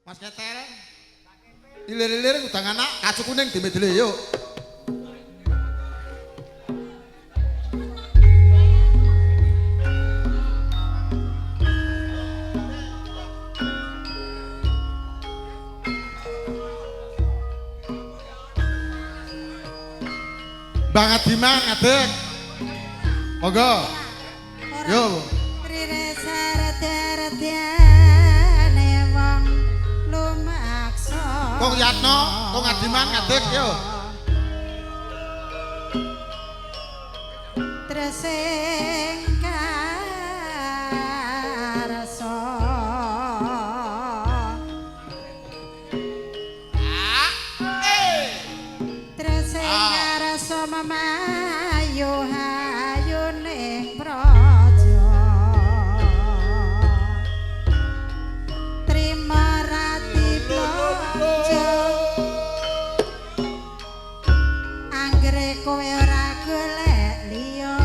Mas Ketel. Ilir-ilir udang anak kacu kuning dimedele yuk. Bang Adiman ngadeg. Monggo. Yo. Riresa rada-radane wong lumaksa. Kong Yatno, Kong Adiman ngadeg yo. Tresing karasa. Tresing karasa mamayu hayuning praja. Trima rati blanja. Anggere kowe ora golek liya.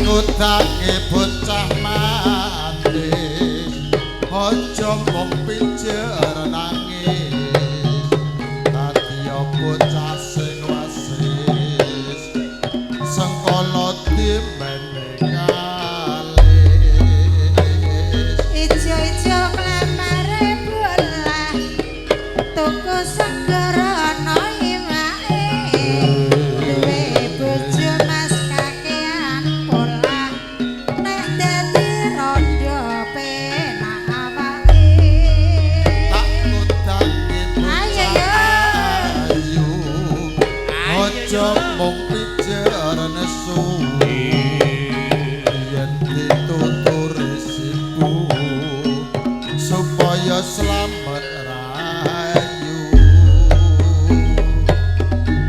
Ngutake bocah manis aja mung pijer nangis dadi bocah sing wasis sengkala dimene kalis Ijo-ijo klamare bola tuku segara ana iwake duwe bojo mas kakean pola nek dadi rondo penak awake tak ngutake bocah ayu ya slamet rayu.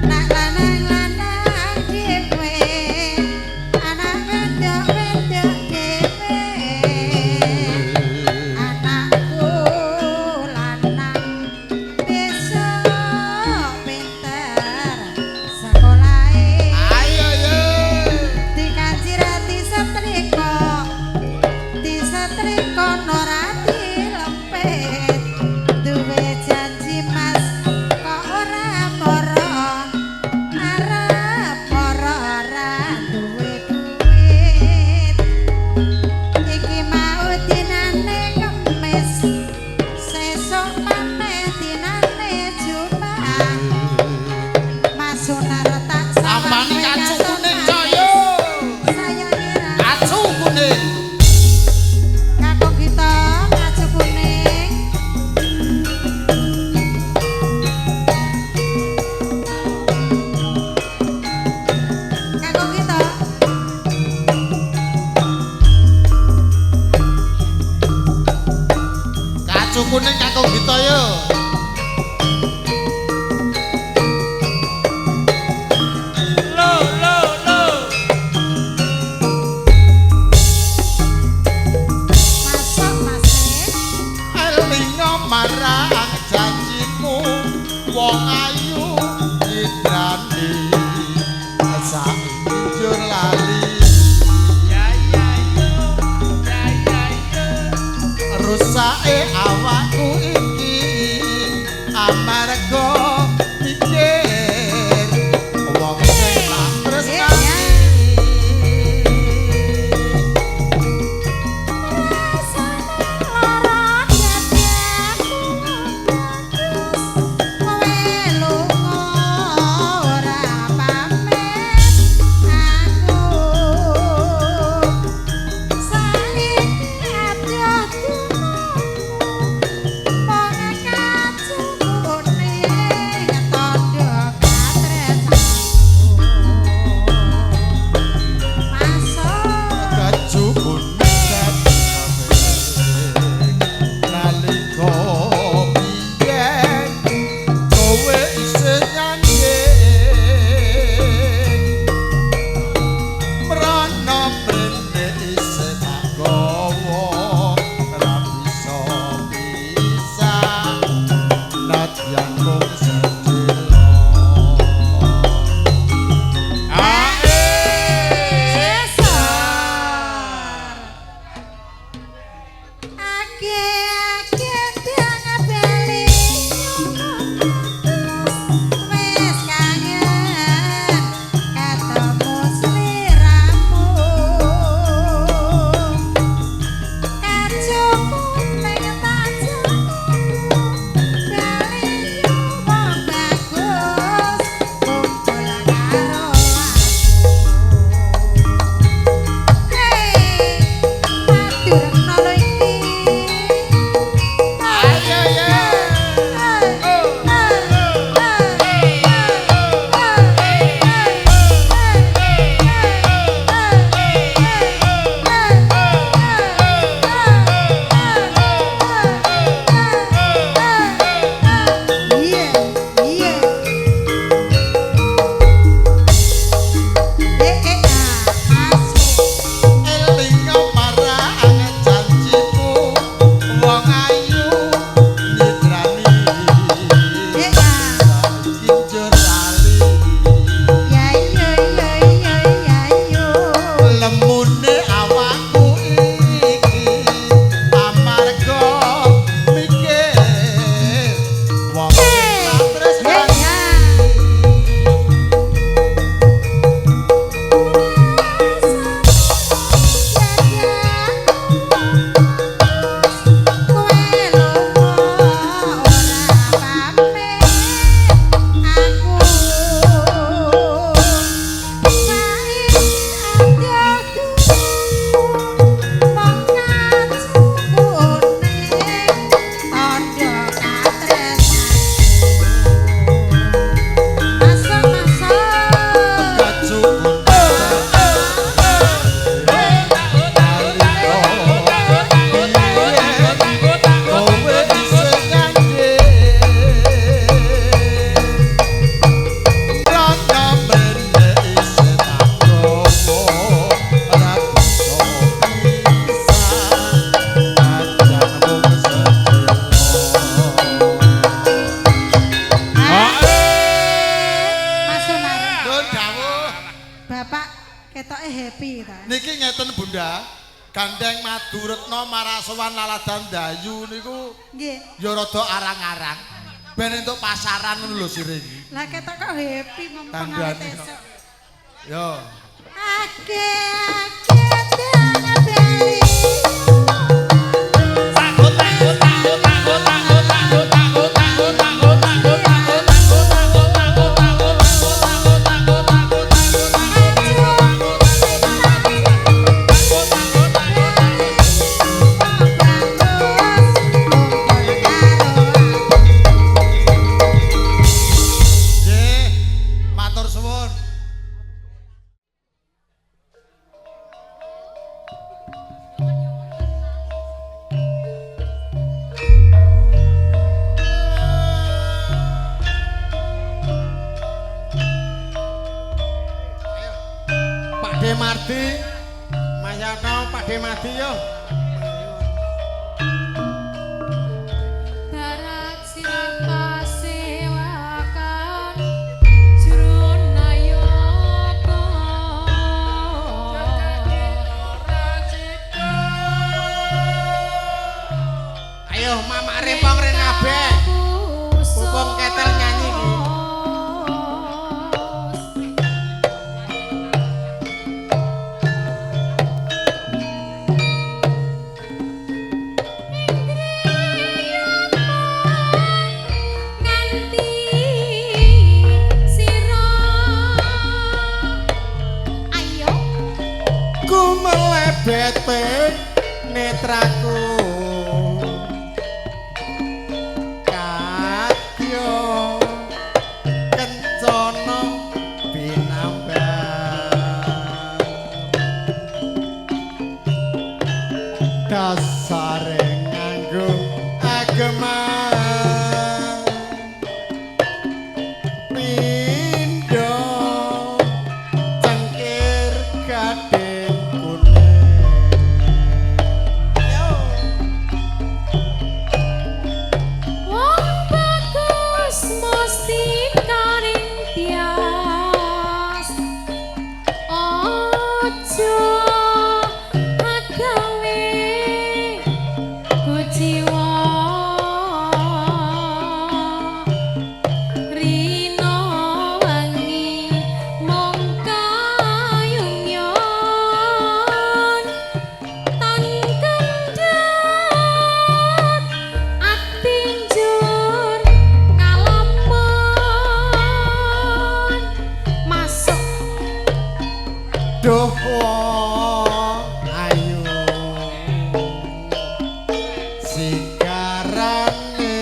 Nak lanang-lanang dhewe, anak wedok-wedok dhewe. Anakku lanang besok pinter sekolahe. Ayo yo. Dikaji rati setrika ora dilempit. Duwe janji mas kok ora mara, arep mara ora duwe duit. Iki mau dinane Kemis, sesuk maneh dinane Jumat. Mas Sunar tak Samani sawang kacu menyang kuning coyo. saya ngira Kacu kuning. kakung kita kacu kuning. Kakung kita Kacu kuning kakung kita yo. masuk masih Elinga marang janjimu wong ayu nyidrani saiki jur lali. Rusake awakku iki amarga mikir wong sing tak tresnani. Gandeng Maduretno marasowan laladan dayu niku Nggih. ya rada arang-arang. Ben entuk pasaran ngono lho sire iki. Lah ketok kok happy mumpung awet Tandane. esuk. Yo. Ake tanah bali. Nggih, matur suwun. Pakde Mardi, Mayano Pakde Mardi yo. Darat siraka sewakan Jurunayaka Ayo Mama Rempong Renabe. Pupung ketel nyanyi iki. Nganti sira ayo Ku melebete netraku. Kadya kencana binambar. Dasare nganggo agama pindha cengkir gading kuning. Yo. wong bagus mesti karing tias ojo agawe kuciwa rino wangi mung kayungyon tan kendhat ati njur ngalapon masuk Duh wong ayu sigarane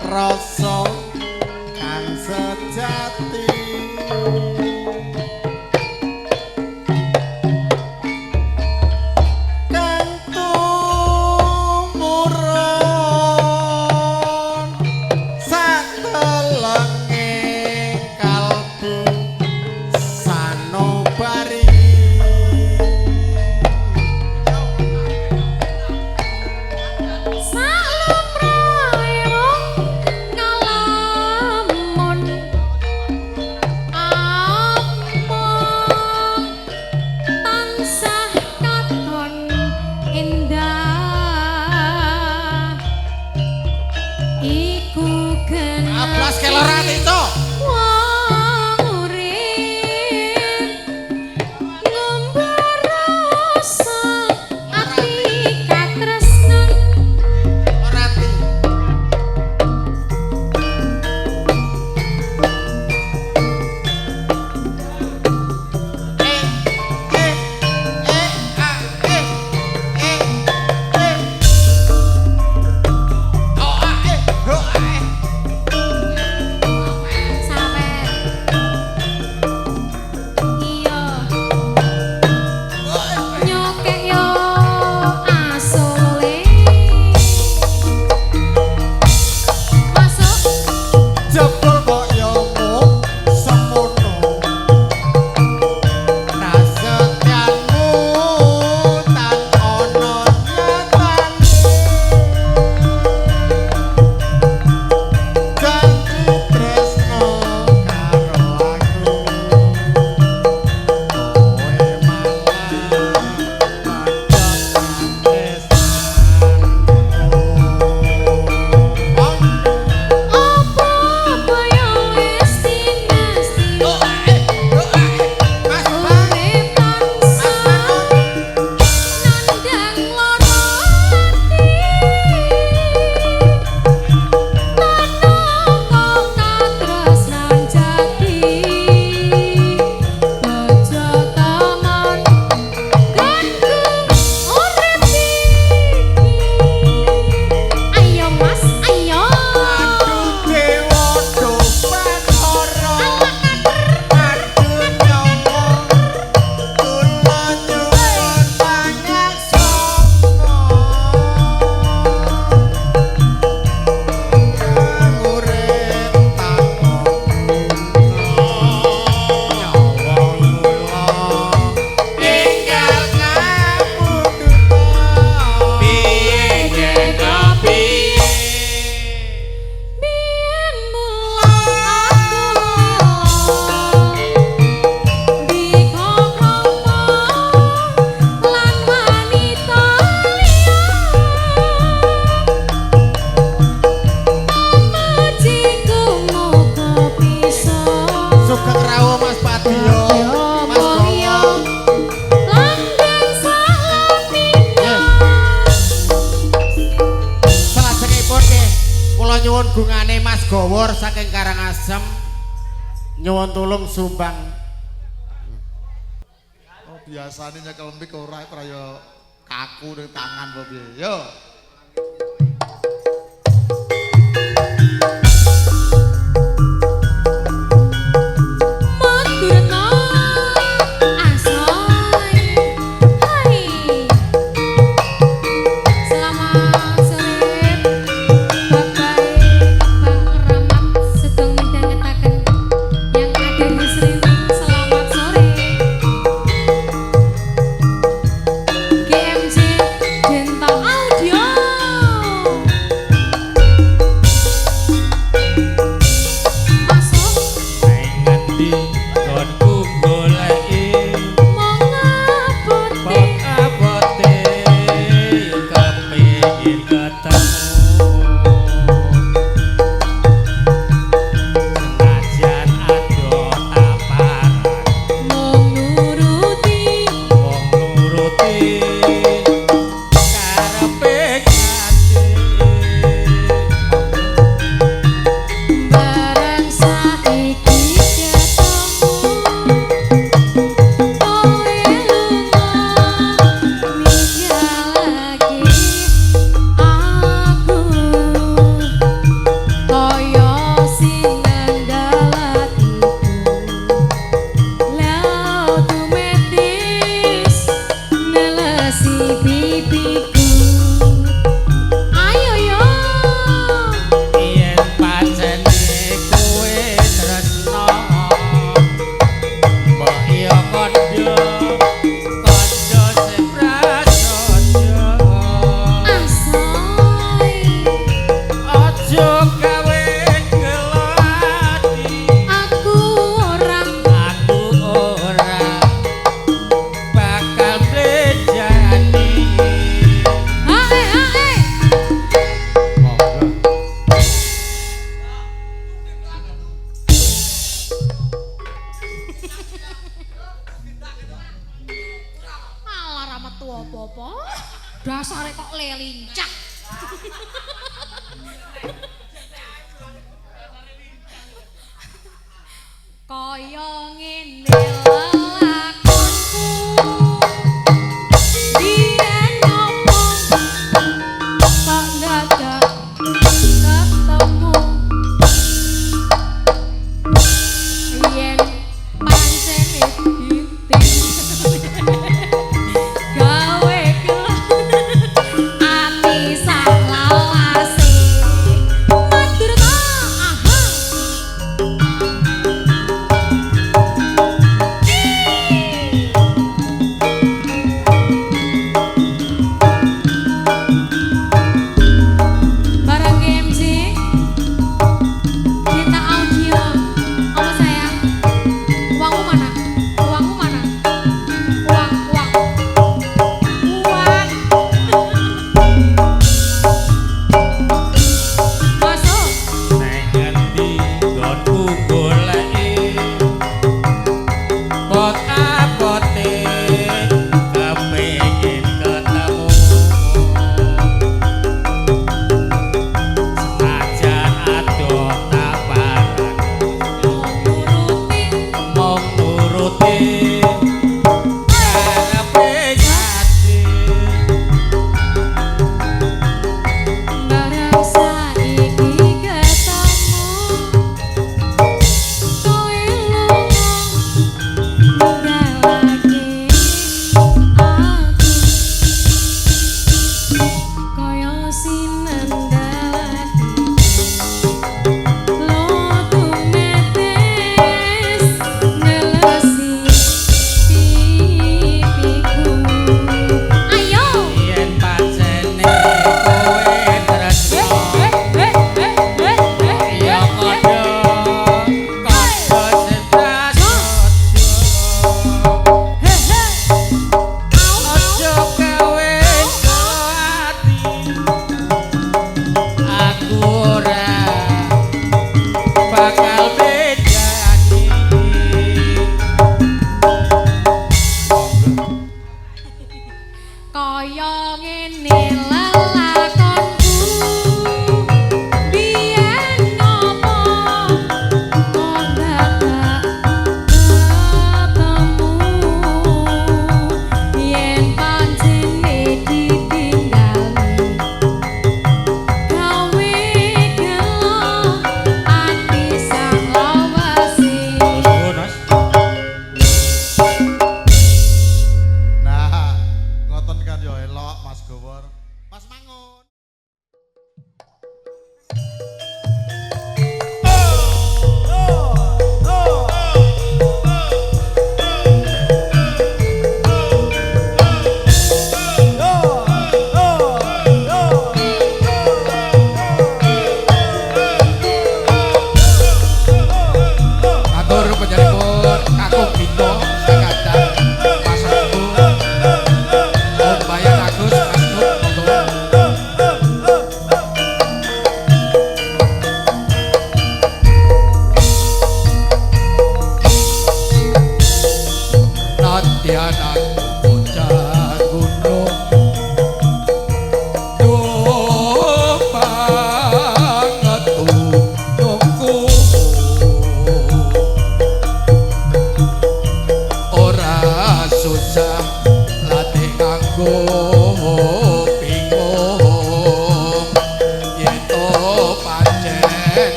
rasa kang sejati kang tumurun satelenge kalbu sanubari salumrahe wong ngalamun among tansah katon endah iku genah Ablas keloran itu wong urip ngombar rasa ati katresnan orati oh Kula nyuwun gungane Mas Gowor saking Karangasem nyuwun tulung sumbang. Oh biasane nyekel mik ora kaya kaku ning tangan apa piye. Yo. GMJ Dental Audio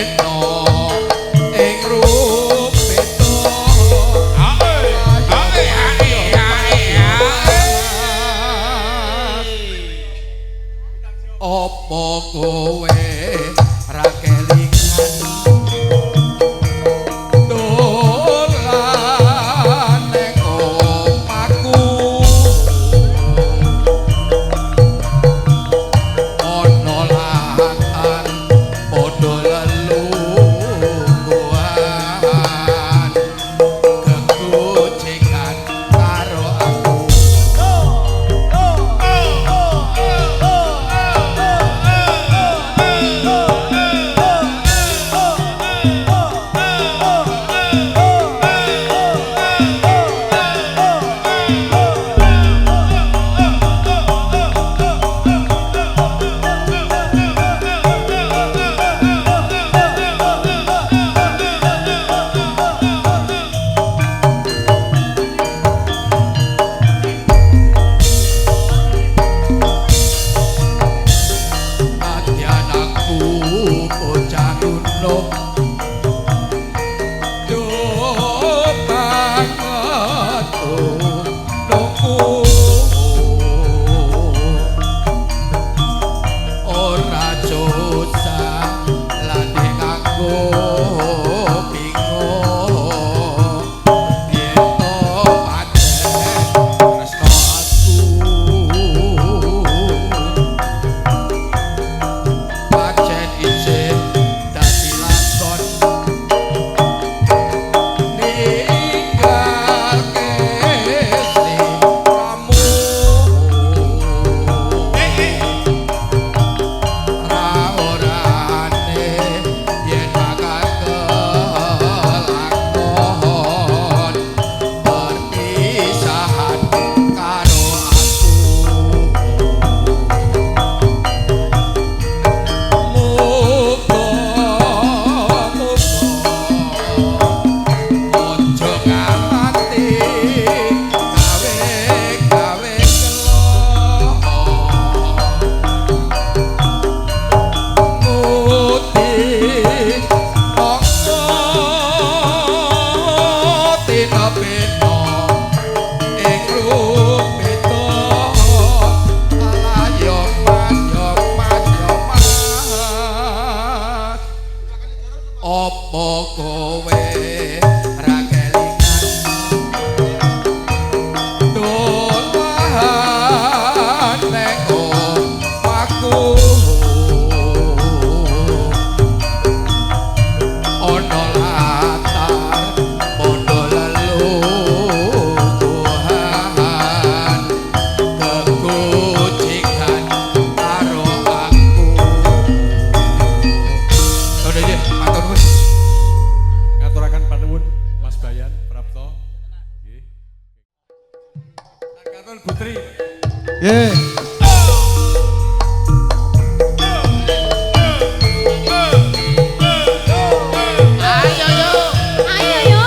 beda ing rup beda apa kowe ra kelingan dolan ning omahku ana latan padha lelungguhan kegojekan karo aku apa kowe ra kelingan dolan ning omahku ana latar padha lelungguhan kegojekan karo aku. Udah aja, matur nuwun. Ngaturaken panuwun Mas Bayan Prapto. Nggih. Angkatan Putri. Nggih. Ayo yo. Ayo yo.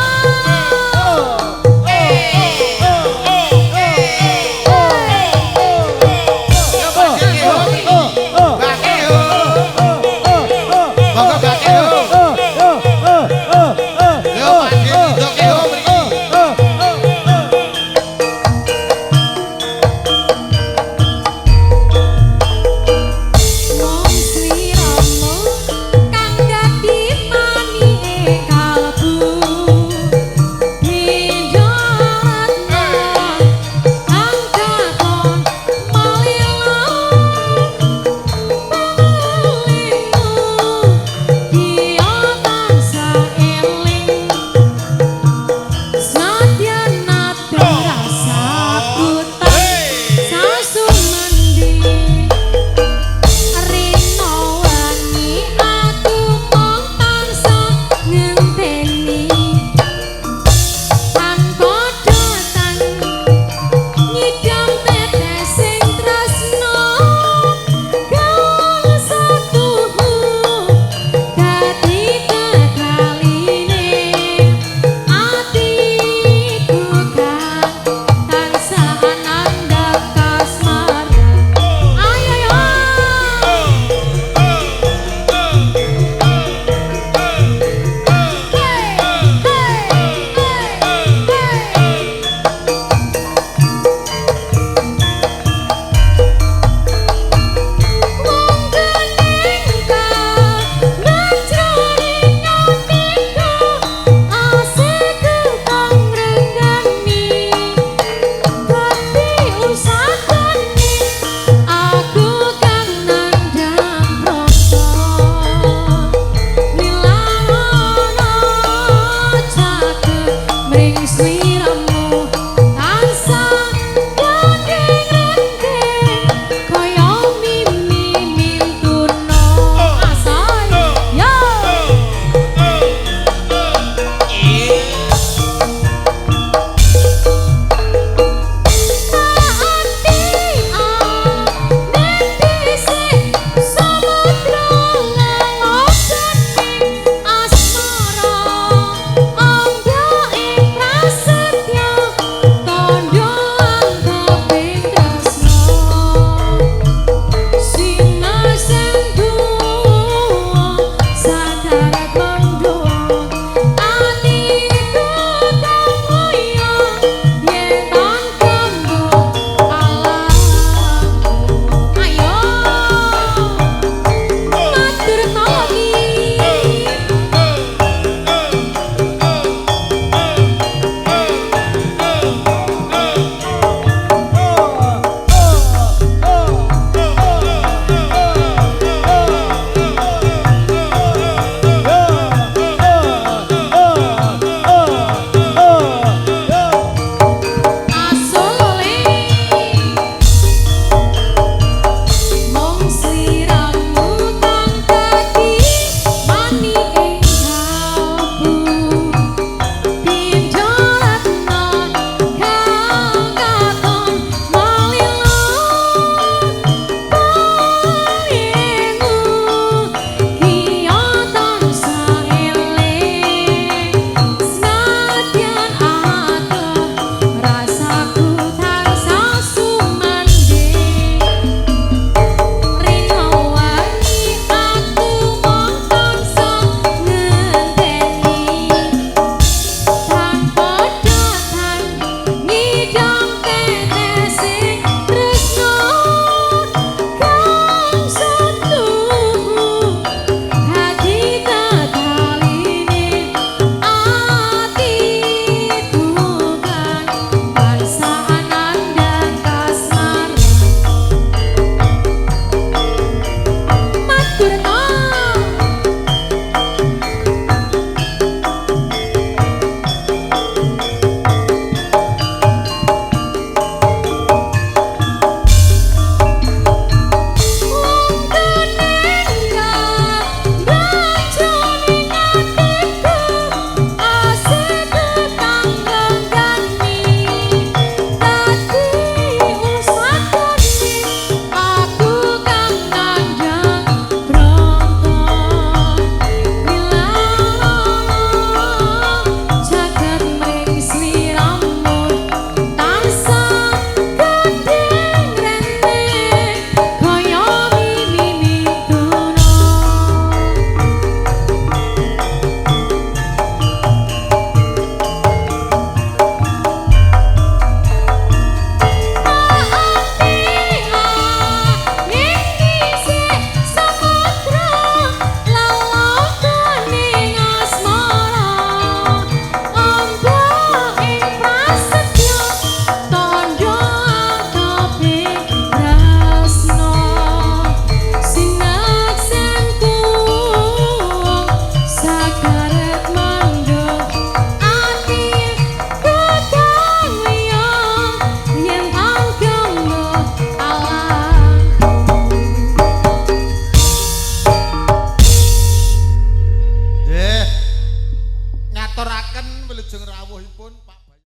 ngaturaken wilujeng rawuhipun Pak Bayu.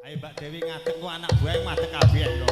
Ayo Mbak Dewi ngadeg kok anak buah ngadeg kabeh lho.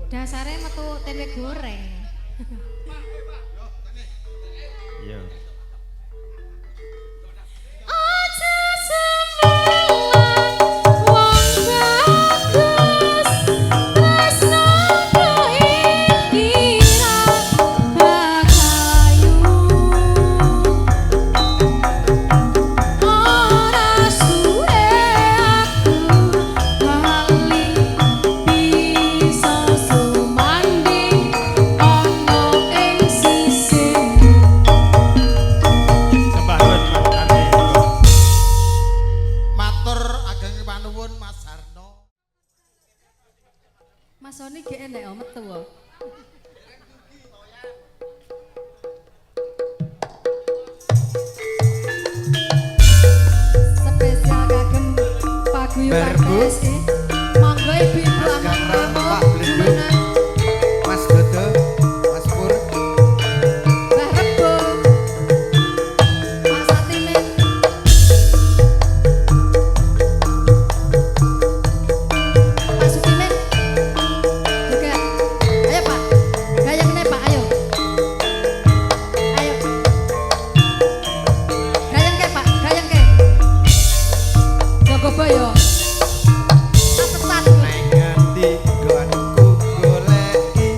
Dasare metu tempe goreng. Iya. Aja semelang wong bagus tresnaku ikira bakayu ora suwe aku bali bisa sumanding ana ing sisihmu. Sembah nuwun Mas Ardi. Matur ageng panuwun Mas Harno. Mas Soni gek enek metu wae. Spesial kagem paguyuban Berbu. PSI. Monggo ibu-ibu Mas Gandram, amang-amang Pak Blendu. jumeneng Mas Dodo, Mas Pur. Mbah Rebo. Pak Satimin. Pak Sukimin. Juga. Ayo Pak. Gayeng nih Pak, ayo. Ayo. Gayeng ke Pak, gayeng ke. Jogoboyo. Atesan. Nek nganti nggonku goleki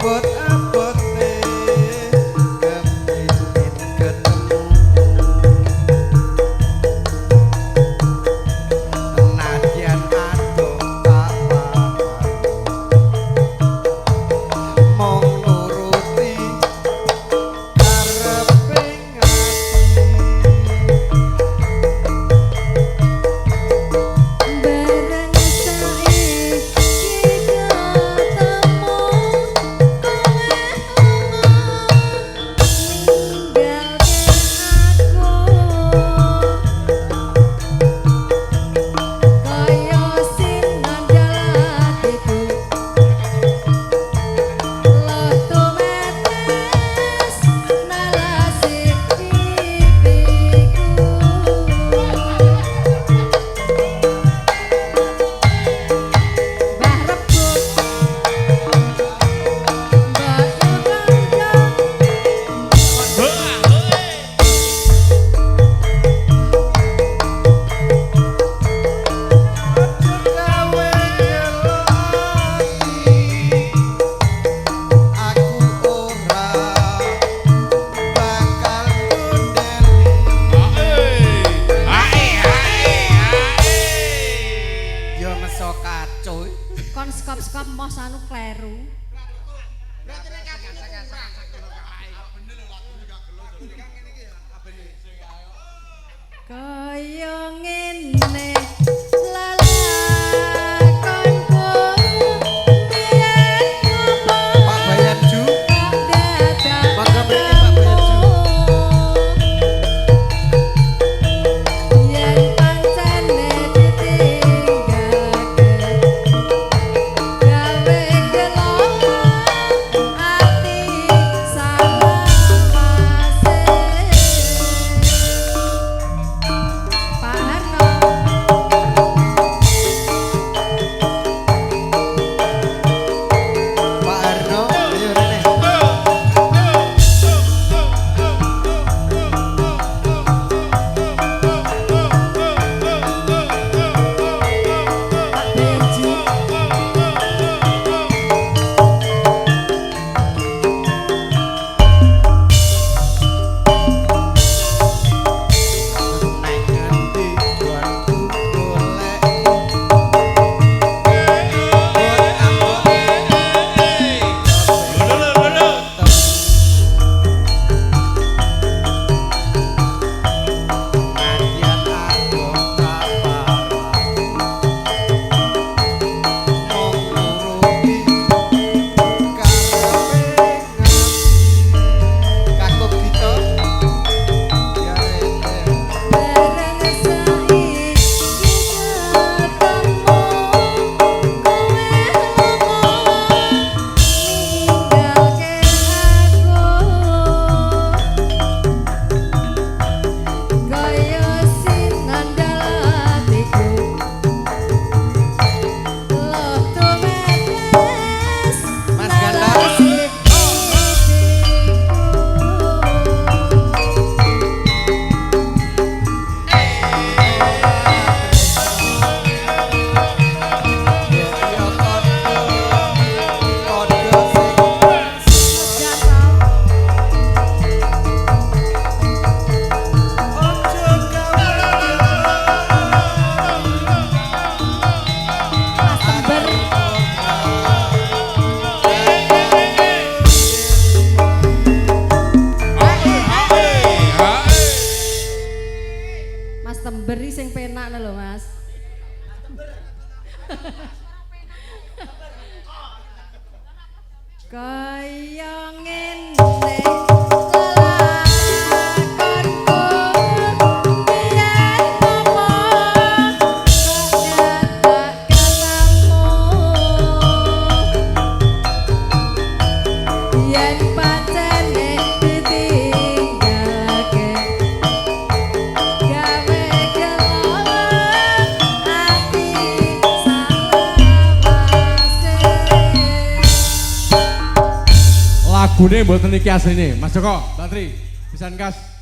bot abote kepingin ketemu nadyan ado apa mong nuruti kareping ati. Bareng saiki ketemu kowe ninggalke aku kaya sing nandal atiku loh tumetes nalasi pipiku. Mbah Rebut Mbah Yogandang Gawe ngeloni aku ora bakal ngundeli yo meso kacuy kon skop-skop mos anu kleru. Kaya ngene lelakonku biyen ngopo Pak Bayan Ju kok dadak Mangga mriki, Pak Bayan Ju. yen pancene ditinggalke gawe gelongan ati salawase. Pak Harno ngono lho, Mas. Kaya ngene lagune mboten iki asline Mas Joko Mbak Tri pisan kas